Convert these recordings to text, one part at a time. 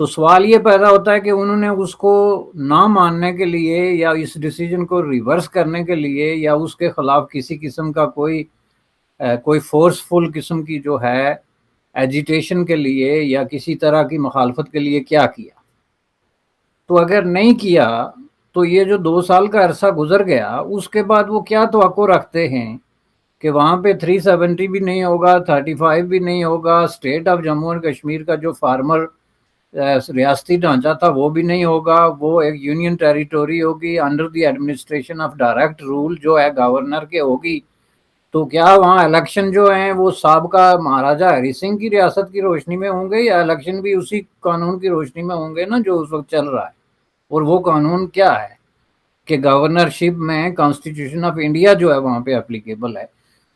تو سوال یہ پیدا ہوتا ہے کہ انہوں نے اس کو نہ ماننے کے لیے یا اس ڈیسیجن کو ریورس کرنے کے لیے یا اس کے خلاف کسی قسم کا کوئی فورسفل قسم کی جو ہے ایجیٹیشن کے لیے یا کسی طرح کی مخالفت کے لیے کیا کیا. تو اگر نہیں کیا تو یہ جو 2 سال کا عرصہ گزر گیا اس کے بعد وہ کیا توقع رکھتے ہیں کہ وہاں پہ 370 بھی نہیں ہوگا, 35 بھی نہیں ہوگا, state of Jammu and Kashmir کا جو فارمر ریاستی ڈھانچہ تھا وہ بھی نہیں ہوگا, وہ ایک یونین ٹیریٹوری ہوگی under the administration of direct rule جو ہے گورنر کے ہوگی. تو کیا وہاں الیکشن جو ہیں وہ سابقہ مہاراجہ ہری سنگھ کی ریاست کی روشنی میں ہوں گے یا الیکشن بھی اسی قانون کی روشنی میں ہوں گے نا جو اس وقت چل رہا ہے؟ اور وہ قانون کیا ہے کہ گورنرشپ میں کانسٹیٹیوشن آف انڈیا جو ہے وہاں پہ اپلیکیبل ہے.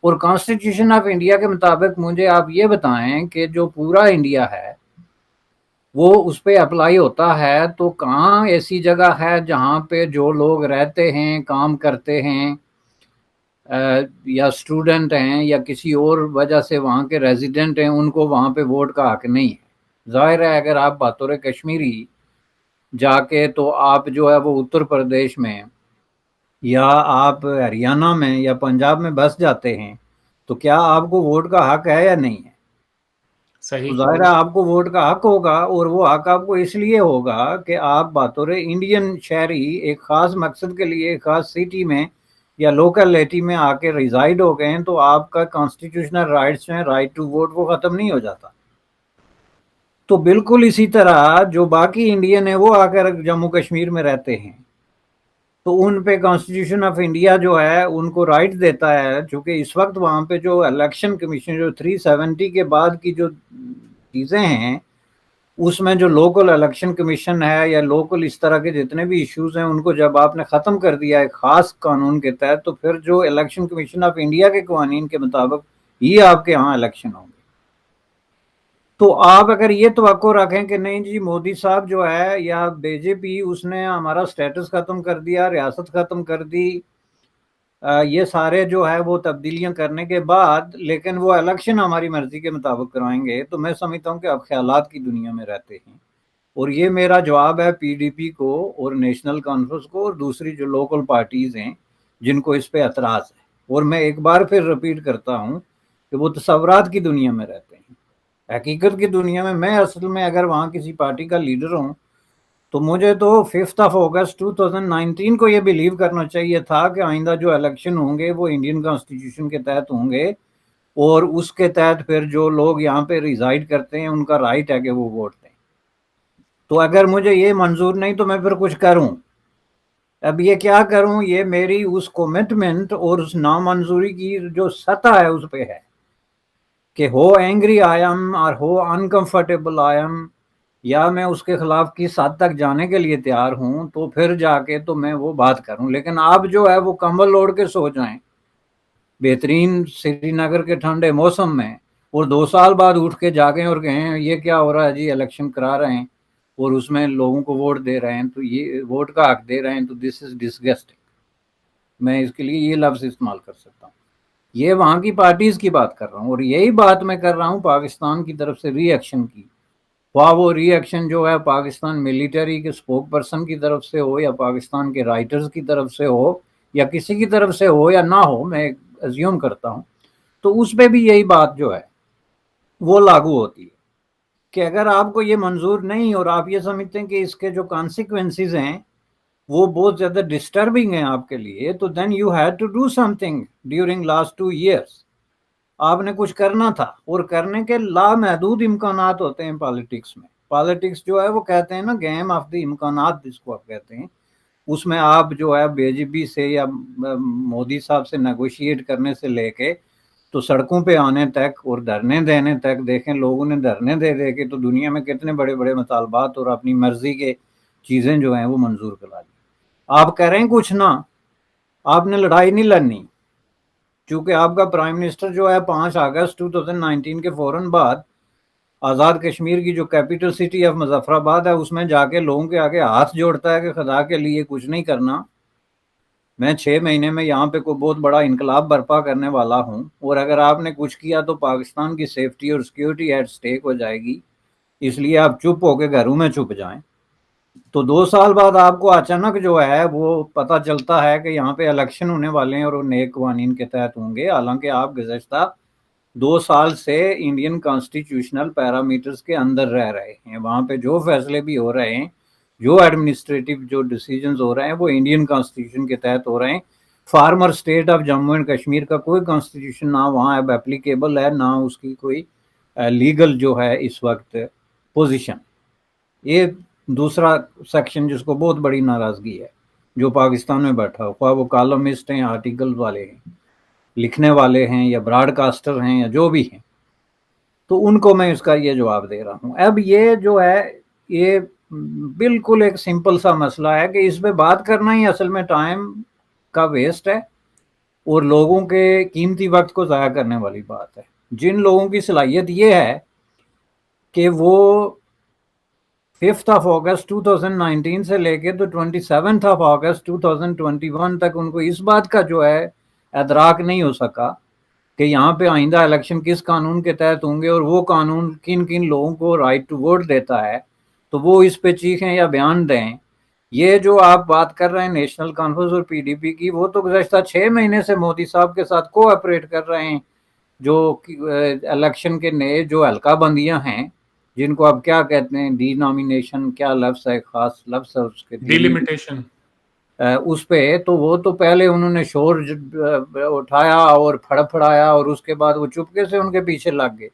اور کانسٹیٹیوشن آف انڈیا کے مطابق مجھے آپ یہ بتائیں کہ جو پورا انڈیا ہے وہ اس پہ اپلائی ہوتا ہے, تو کہاں ایسی جگہ ہے جہاں پہ جو لوگ رہتے ہیں, کام کرتے ہیں یا اسٹوڈنٹ ہیں یا کسی اور وجہ سے وہاں کے ریزیڈنٹ ہیں, ان کو وہاں پہ ووٹ کا حق نہیں ہے؟ ظاہر ہے اگر آپ بطور کشمیری جا کے تو آپ جو ہے وہ اتر پردیش میں یا آپ ہریانہ میں یا پنجاب میں بس جاتے ہیں تو کیا آپ کو ووٹ کا حق ہے یا نہیں ہے؟ تو ظاہر ہے آپ کو ووٹ کا حق ہوگا, اور وہ حق آپ کو اس لیے ہوگا کہ آپ بطور انڈین شہری ایک خاص مقصد کے لیے ایک خاص سٹی میں یا لوکلٹی میں آ کے ریزائڈ ہو گئے ہیں, تو آپ کا کانسٹیٹیوشنل رائٹس ہیں, رائٹ ٹو ووٹ, وہ ختم نہیں ہو جاتا. تو بالکل اسی طرح جو باقی انڈین ہیں وہ آ کر جموں کشمیر میں رہتے ہیں تو ان پہ کانسٹیٹیوشن آف انڈیا جو ہے ان کو رائٹ دیتا ہے, چونکہ اس وقت وہاں پہ جو الیکشن کمیشن جو 370 کے بعد کی جو چیزیں ہیں اس میں جو لوکل الیکشن کمیشن ہے یا لوکل اس طرح کے جتنے بھی ایشوز ہیں ان کو جب آپ نے ختم کر دیا ایک خاص قانون کے تحت, تو پھر جو الیکشن کمیشن آف انڈیا کے قوانین کے مطابق ہی آپ کے ہاں الیکشن ہوں گے. تو آپ اگر یہ توقع رکھیں کہ نہیں جی مودی صاحب جو ہے یا بی جے پی اس نے ہمارا سٹیٹس ختم کر دیا, ریاست ختم کر دی, یہ سارے جو ہے وہ تبدیلیاں کرنے کے بعد لیکن وہ الیکشن ہماری مرضی کے مطابق کروائیں گے, تو میں سمجھتا ہوں کہ آپ خیالات کی دنیا میں رہتے ہیں. اور یہ میرا جواب ہے پی ڈی پی کو اور نیشنل کانفرنس کو اور دوسری جو لوکل پارٹیز ہیں جن کو اس پہ اعتراض ہے. اور میں ایک بار پھر رپیٹ کرتا ہوں کہ وہ تصورات کی دنیا میں رہتے ہیں. حقیقت کی دنیا میں اصل میں اگر وہاں کسی پارٹی کا لیڈر ہوں تو مجھے تو 5 اگست 2019 کو یہ بلیو کرنا چاہیے تھا کہ آئندہ جو الیکشن ہوں گے وہ انڈین کانسٹیٹیوشن کے تحت ہوں گے, اور اس کے تحت پھر جو لوگ یہاں پہ ریزائڈ کرتے ہیں ان کا رائٹ ہے کہ وہ ووٹ دیں. تو اگر مجھے یہ منظور نہیں تو میں پھر کچھ کروں. اب یہ کیا کروں, یہ میری اس کمٹمنٹ اور اس نامنظوری کی جو سطح ہے اس پہ ہے کہ ہو اینگری آئی ایم اور ہو انکمفرٹیبل آئی ایم, یا میں اس کے خلاف کس حد تک جانے کے لیے تیار ہوں تو پھر جا کے تو میں وہ بات کروں. لیکن آپ جو ہے وہ کمبل اوڑھ کے سو جائیں بہترین سری نگر کے ٹھنڈے موسم میں, اور 2 سال بعد اٹھ کے جاگیں اور کہیں یہ کیا ہو رہا ہے جی, الیکشن کرا رہے ہیں اور اس میں لوگوں کو ووٹ دے رہے ہیں, تو یہ ووٹ کا حق دے رہے ہیں, تو دس از ڈسگسٹنگ. میں اس کے لیے یہ لفظ استعمال کر سکتا ہوں. یہ وہاں کی پارٹیز کی بات کر رہا ہوں, اور یہی بات میں کر رہا ہوں پاکستان کی طرف سے ری ایکشن کی. وہ ری ایکشن جو ہے پاکستان ملٹری کے سپوک پرسن کی طرف سے ہو یا پاکستان کے رائٹرز کی طرف سے ہو یا کسی کی طرف سے ہو یا نہ ہو, میں ایزیوم کرتا ہوں, تو اس پہ بھی یہی بات جو ہے وہ لاگو ہوتی ہے کہ اگر آپ کو یہ منظور نہیں اور آپ یہ سمجھتے ہیں کہ اس کے جو کانسیکوینسز ہیں وہ بہت زیادہ ڈسٹربنگ ہیں آپ کے لیے, تو then you had to do something during last 2 years. آپ نے کچھ کرنا تھا, اور کرنے کے لامحدود امکانات ہوتے ہیں پالیٹکس میں. پالیٹکس جو ہے وہ کہتے ہیں نا گیم آف دی امکانات جس کو آپ کہتے ہیں, اس میں آپ جو ہے بی جے پی سے یا مودی صاحب سے نیگوشیٹ کرنے سے لے کے تو سڑکوں پہ آنے تک اور دھرنے دینے تک, دیکھیں لوگوں نے دھرنے دے دے کے تو دنیا میں کتنے بڑے بڑے مطالبات اور اپنی مرضی کے چیزیں جو ہیں وہ منظور کرا دی. آپ کہہ رہے ہیں کچھ نہ, آپ نے لڑائی نہیں لڑنی, چونکہ آپ کا پرائم منسٹر جو ہے 5 اگست 2019 کے فوراً بعد آزاد کشمیر کی جو کیپٹل سٹی آف مظفر آباد ہے اس میں جا کے لوگوں کے آگے ہاتھ جوڑتا ہے کہ خدا کے لیے کچھ نہیں کرنا, میں 6 مہینے میں یہاں پہ کوئی بہت بڑا انقلاب برپا کرنے والا ہوں, اور اگر آپ نے کچھ کیا تو پاکستان کی سیفٹی اور سیکیورٹی ایٹ سٹیک ہو جائے گی. اس لیے آپ چپ ہو کے گھروں میں چھپ جائیں. تو 2 سال بعد آپ کو اچانک جو ہے وہ پتہ چلتا ہے کہ یہاں پہ الیکشن ہونے والے ہیں اور وہ نئے قوانین کے تحت ہوں گے، حالانکہ آپ گزشتہ 2 سال سے انڈین کانسٹیٹیوشنل پیرامیٹرز کے اندر رہ رہے ہیں. وہاں پہ جو فیصلے بھی ہو رہے ہیں، جو ایڈمنسٹریٹو جو ڈیسیجنز ہو رہے ہیں، وہ انڈین کانسٹیٹیوشن کے تحت ہو رہے ہیں. Former state of Jammu and Kashmir کا کوئی کانسٹیٹیوشن نہ وہاں اب اپلیکیبل ہے، نہ اس کی کوئی لیگل جو ہے اس وقت پوزیشن. یہ دوسرا سیکشن جس کو بہت بڑی ناراضگی ہے جو پاکستان میں بیٹھا ہو، خواہ وہ کالمسٹ ہیں، آرٹیکل والے ہیں، لکھنے والے ہیں، یا براڈ کاسٹر ہیں، یا جو بھی ہیں، تو ان کو میں اس کا یہ جواب دے رہا ہوں. اب یہ جو ہے یہ بالکل ایک سمپل سا مسئلہ ہے کہ اس پہ بات کرنا ہی اصل میں ٹائم کا ویسٹ ہے اور لوگوں کے قیمتی وقت کو ضائع کرنے والی بات ہے. جن لوگوں کی صلاحیت یہ ہے کہ وہ 5 اگست 2019 سے لے کے تو 27 اگست 2021 تک ان کو اس بات کا جو ہے ادراک نہیں ہو سکا کہ یہاں پہ آئندہ الیکشن کس قانون کے تحت ہوں گے اور وہ قانون کن کن لوگوں کو رائٹ ٹو ووٹ دیتا ہے، تو وہ اس پہ چیخیں یا بیان دیں. یہ جو آپ بات کر رہے ہیں نیشنل کانفرنس اور پی ڈی پی کی، وہ تو گزشتہ 6 مہینے سے مودی صاحب کے ساتھ کو آپریٹ کر رہے ہیں. جو الیکشن کے نئے جو حلقہ بندیاں ہیں، جن کو اب کیا کہتے ہیں، ڈی نامینیشن، کیا لفظ ہے، خاص لفظ ہے اس کے، ڈیلیمیٹیشن، اس پہ تو وہ تو پہلے انہوں نے شور اٹھایا اور پھڑایا اور اس کے بعد وہ چپکے سے ان کے پیچھے لگ گئے.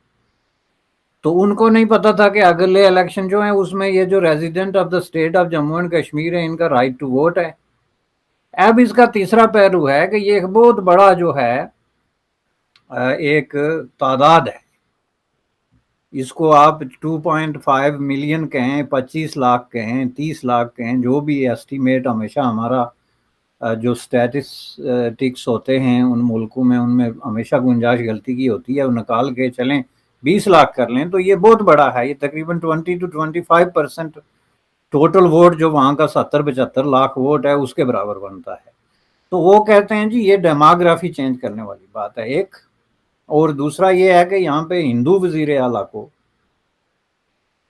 تو ان کو نہیں پتا تھا کہ اگلے الیکشن جو ہیں اس میں یہ جو resident of the state of Jammu and Kashmir ہے، ان کا رائٹ ٹو ووٹ ہے. اب اس کا تیسرا پہلو ہے کہ یہ ایک بہت بڑا جو ہے ایک تعداد ہے. اس کو آپ 2.5 ملین کہیں، 25 لاکھ کہیں، 30 لاکھ کہیں، جو بھی ایسٹیمیٹ ہمیشہ ہمارا جو اسٹیٹسٹکس ہوتے ہیں ان ملکوں میں، ان میں ہمیشہ گنجائش غلطی کی ہوتی ہے، وہ نکال کے چلیں 20 لاکھ کر لیں تو یہ بہت بڑا ہے. یہ تقریباً 20 to 25% ٹوٹل ووٹ جو وہاں کا 70-75 لاکھ ووٹ ہے اس کے برابر بنتا ہے. تو وہ کہتے ہیں جی یہ ڈیموگرافی چینج کرنے والی بات ہے ایک. اور دوسرا یہ ہے کہ یہاں پہ ہندو وزیر اعلیٰ کو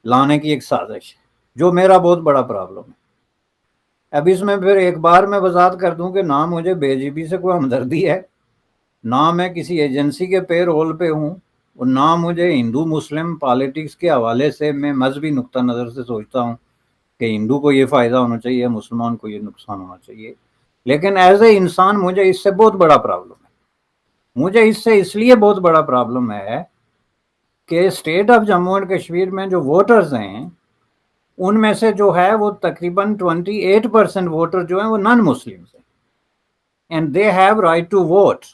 لانے کی ایک سازش ہے، جو میرا بہت بڑا پرابلم ہے. اب اس میں پھر ایک بار میں وضاحت کر دوں کہ نہ مجھے بے جے پی سے کوئی ہمدردی ہے، نہ میں کسی ایجنسی کے پے رول پہ ہوں، اور نہ مجھے ہندو مسلم پالیٹکس کے حوالے سے میں مذہبی نقطہ نظر سے سوچتا ہوں کہ ہندو کو یہ فائدہ ہونا چاہیے، مسلمان کو یہ نقصان ہونا چاہیے. لیکن ایز اے انسان مجھے اس سے بہت بڑا پرابلم ہے. مجھے اس سے اس لیے بہت بڑا پرابلم ہے کہ state of Jammu and Kashmir میں جو ووٹرز ہیں ان میں سے جو ہے وہ تقریباً 28% ووٹر جو ہیں وہ نان مسلمز ہیں. And they have right to vote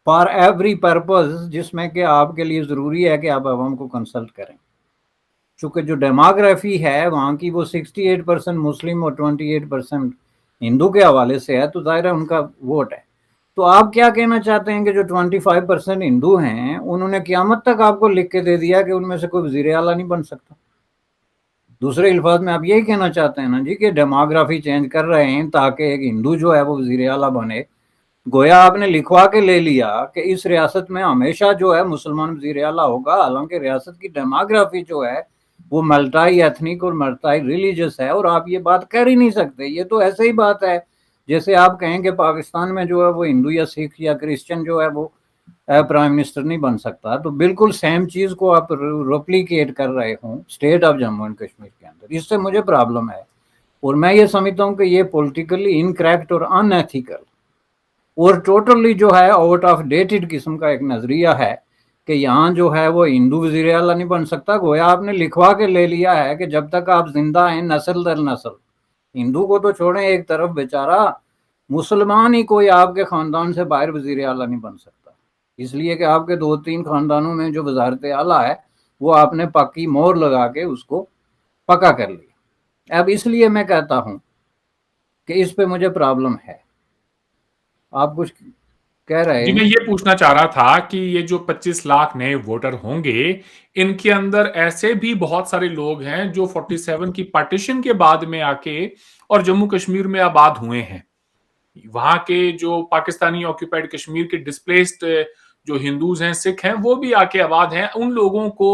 for every purpose, جس میں کہ آپ کے لیے ضروری ہے کہ آپ عوام کو کنسلٹ کریں. چونکہ جو ڈیموگرافی ہے وہاں کی وہ 68% مسلم اور 28% ہندو کے حوالے سے ہے، تو ظاہر ہے ان کا ووٹ ہے. تو آپ کیا کہنا چاہتے ہیں کہ جو 25% ہندو ہیں انہوں نے قیامت تک آپ کو لکھ کے دے دیا کہ ان میں سے کوئی وزیر اعلیٰ نہیں بن سکتا؟ دوسرے الفاظ میں آپ یہی کہنا چاہتے ہیں نا جی کہ ڈیموگرافی چینج کر رہے ہیں تاکہ ایک ہندو جو ہے وہ وزیر اعلیٰ بنے. گویا آپ نے لکھوا کے لے لیا کہ اس ریاست میں ہمیشہ جو ہے مسلمان وزیر اعلیٰ ہوگا، حالانکہ ریاست کی ڈیموگرافی جو ہے وہ ملٹائی ایتھنک اور ملٹائی ریلیجس ہے، اور آپ یہ بات کر ہی نہیں سکتے. یہ تو ایسے ہی بات ہے جیسے آپ کہیں کہ پاکستان میں جو ہے وہ ہندو یا سکھ یا کرسچن جو ہے وہ پرائم منسٹر نہیں بن سکتا. تو بالکل سیم چیز کو آپ ریپلیکیٹ کر رہے ہوں state of Jammu and Kashmir کے اندر. اس سے مجھے پرابلم ہے، اور میں یہ سمجھتا ہوں کہ یہ پولیٹیکلی انکریکٹ اور ان ایتھیکل اور ٹوٹلی جو ہے آؤٹ آف ڈیٹڈ قسم کا ایک نظریہ ہے کہ یہاں جو ہے وہ ہندو وزیر اعلیٰ نہیں بن سکتا. گویا آپ نے لکھوا کے لے لیا ہے کہ جب تک آپ زندہ ہیں نسل در نسل، ہندو کو تو چھوڑیں ایک طرف، بیچارہ مسلمان ہی کوئی آپ کے خاندان سے باہر وزیر اعلیٰ نہیں بن سکتا، اس لیے کہ آپ کے 2-3 خاندانوں میں جو وزارت اعلیٰ ہے وہ آپ نے پکی مور لگا کے اس کو پکا کر لیا. اب اس لیے میں کہتا ہوں کہ اس پہ مجھے پرابلم ہے. آپ کچھ کہہ رہے جی ہیں؟ میں یہ پوچھنا چاہ رہا تھا کہ یہ جو 25 لاکھ نئے ووٹر ہوں گے ان کے اندر ایسے بھی بہت سارے لوگ ہیں جو 47 کی پارٹیشن کے بعد میں آ کے اور جموں کشمیر میں آباد ہوئے ہیں. وہاں کے جو پاکستانی آکوپائڈ کشمیر کے ڈسپلیسڈ جو ہندوز ہیں، سکھ ہیں، وہ بھی آ کے آباد ہیں. ان لوگوں کو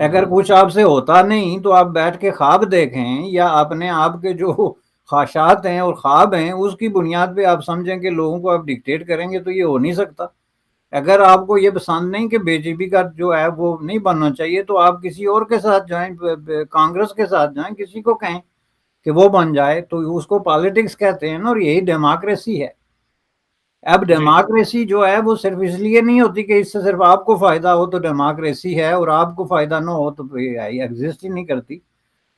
اگر کچھ آپ سے ہوتا نہیں تو آپ بیٹھ کے خواب دیکھیں یا اپنے آپ کے جو خواہشات ہیں اور خواب ہیں اس کی بنیاد پہ آپ سمجھیں کہ لوگوں کو آپ ڈکٹیٹ کریں گے، تو یہ ہو نہیں سکتا۔ اگر آپ کو یہ پسند نہیں کہ بی جے پی کا جو ہے وہ نہیں بننا چاہیے تو آپ کسی اور کے ساتھ جائیں، کانگریس کے ساتھ جائیں، کسی کو کہیں کہ وہ بن جائے، تو اس کو پالیٹکس کہتے ہیں نا، اور یہی ڈیموکریسی ہے۔ اب جی ڈیموکریسی جو ہے وہ صرف اس لیے نہیں ہوتی کہ اس سے صرف آپ کو فائدہ ہو تو ڈیموکریسی ہے، اور آپ کو فائدہ نہ ہو تو ایگزسٹ ہی نہیں کرتی۔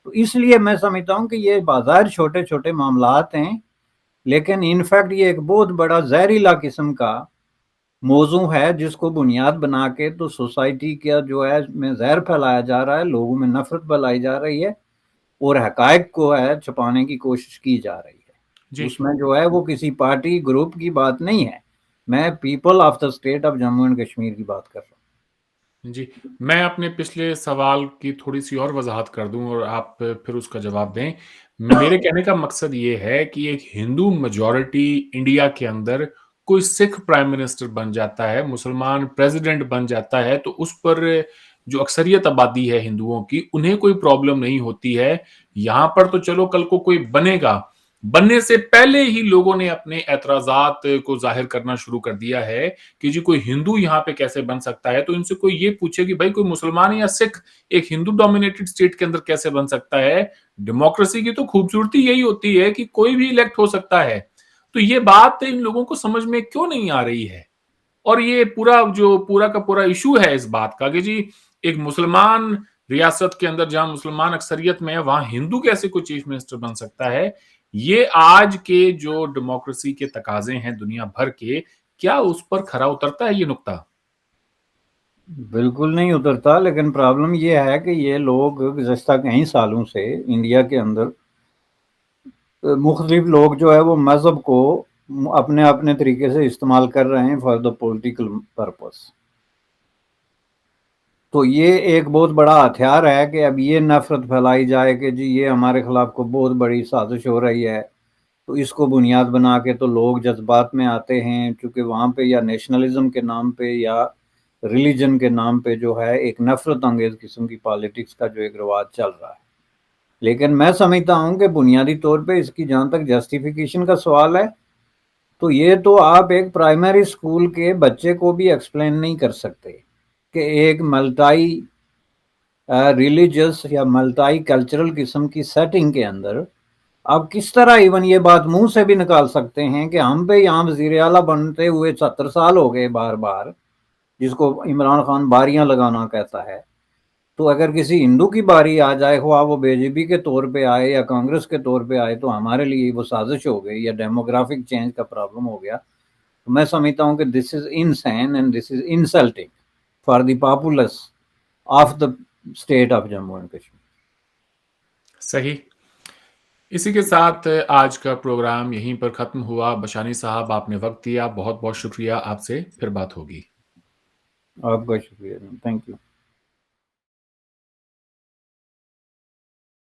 تو اس لیے میں سمجھتا ہوں کہ یہ بظاہر چھوٹے چھوٹے معاملات ہیں، لیکن انفیکٹ یہ ایک بہت بڑا زہریلا قسم کا موضوع ہے جس کو بنیاد بنا کے تو سوسائٹی کا جو ہے میں زہر پھیلایا جا رہا ہے، لوگوں میں نفرت پھیلائی جا رہی ہے، اور حقائق کو ہے چھپانے کی کوشش کی جا رہی ہے۔ جی اس میں جو ہے وہ کسی پارٹی گروپ کی بات نہیں ہے، میں people of the state of Jammu and Kashmir کی بات کر رہا ہوں۔ جی میں اپنے پچھلے سوال کی تھوڑی سی اور وضاحت کر دوں اور آپ پھر اس کا جواب دیں۔ میرے کہنے کا مقصد یہ ہے کہ ایک ہندو میجورٹی انڈیا کے اندر کوئی سکھ پرائم منسٹر بن جاتا ہے، مسلمان پریزیڈنٹ بن جاتا ہے، تو اس پر جو اکثریت آبادی ہے ہندوؤں کی، انہیں کوئی پرابلم نہیں ہوتی ہے۔ یہاں پر تو چلو کل کو کوئی بنے گا، بننے سے پہلے ہی لوگوں نے اپنے اعتراضات کو ظاہر کرنا شروع کر دیا ہے کہ جی کوئی ہندو یہاں پہ کیسے بن سکتا ہے۔ تو ان سے کوئی یہ پوچھے کہ بھائی کوئی مسلمان یا سکھ ایک ہندو ڈومینیٹڈ اسٹیٹ کے اندر کیسے بن سکتا ہے؟ ڈیموکریسی کی تو خوبصورتی یہی ہوتی ہے کہ کوئی بھی الیکٹ ہو سکتا ہے۔ تو یہ بات ان لوگوں کو سمجھ میں کیوں نہیں آ رہی ہے؟ اور یہ پورا کا پورا ایشو ہے اس بات کا کہ جی ایک مسلمان ریاست کے اندر جہاں مسلمان اکثریت میں ہے وہاں ہندو کیسے کوئی چیف منسٹر بن سکتا ہے؟ یہ آج کے جو ڈیموکریسی کے تقاضے ہیں دنیا بھر کے، کیا اس پر کھرا اترتا ہے یہ نقطہ؟ بالکل نہیں اترتا، لیکن پرابلم یہ ہے کہ یہ لوگ گزشتہ کئی سالوں سے انڈیا کے اندر مختلف لوگ جو ہے وہ مذہب کو اپنے اپنے طریقے سے استعمال کر رہے ہیں فار دا پولیٹیکل پرپس۔ تو یہ ایک بہت بڑا ہتھیار ہے کہ اب یہ نفرت پھیلائی جائے کہ جی یہ ہمارے خلاف کو بہت بڑی سازش ہو رہی ہے، تو اس کو بنیاد بنا کے تو لوگ جذبات میں آتے ہیں، چونکہ وہاں پہ یا نیشنلزم کے نام پہ یا ریلیجن کے نام پہ جو ہے ایک نفرت انگیز قسم کی پالیٹکس کا جو ایک رواج چل رہا ہے۔ لیکن میں سمجھتا ہوں کہ بنیادی طور پہ اس کی جہاں تک جسٹیفیکیشن کا سوال ہے تو یہ تو آپ ایک پرائمری اسکول کے بچے کو بھی ایکسپلین نہیں کر سکتے کہ ایک ملٹائی ریلیجس یا ملٹائی کلچرل قسم کی سیٹنگ کے اندر آپ کس طرح ایون یہ بات منہ سے بھی نکال سکتے ہیں کہ ہم پہ یہاں وزیر اعلیٰ بنتے ہوئے 70 سال ہو گئے بار بار، جس کو عمران خان باریاں لگانا کہتا ہے، تو اگر کسی ہندو کی باری آ جائے، خواہ وہ بی جے پی کے طور پہ آئے یا کانگریس کے طور پہ آئے، تو ہمارے لیے وہ سازش ہو گئی یا ڈیموگرافک چینج کا پرابلم ہو گیا۔ تو میں سمجھتا ہوں کہ this is insane and this is insulting for the populace of the state of Jammu and Kashmir. صحیح۔ اسی کے ساتھ آج کا پروگرام یہیں پر ختم ہوا۔ بشانی صاحب آپ نے وقت دیا، بہت بہت شکریہ، آپ سے پھر بات ہوگی۔ آپ کا شکریہ، تھینک یو۔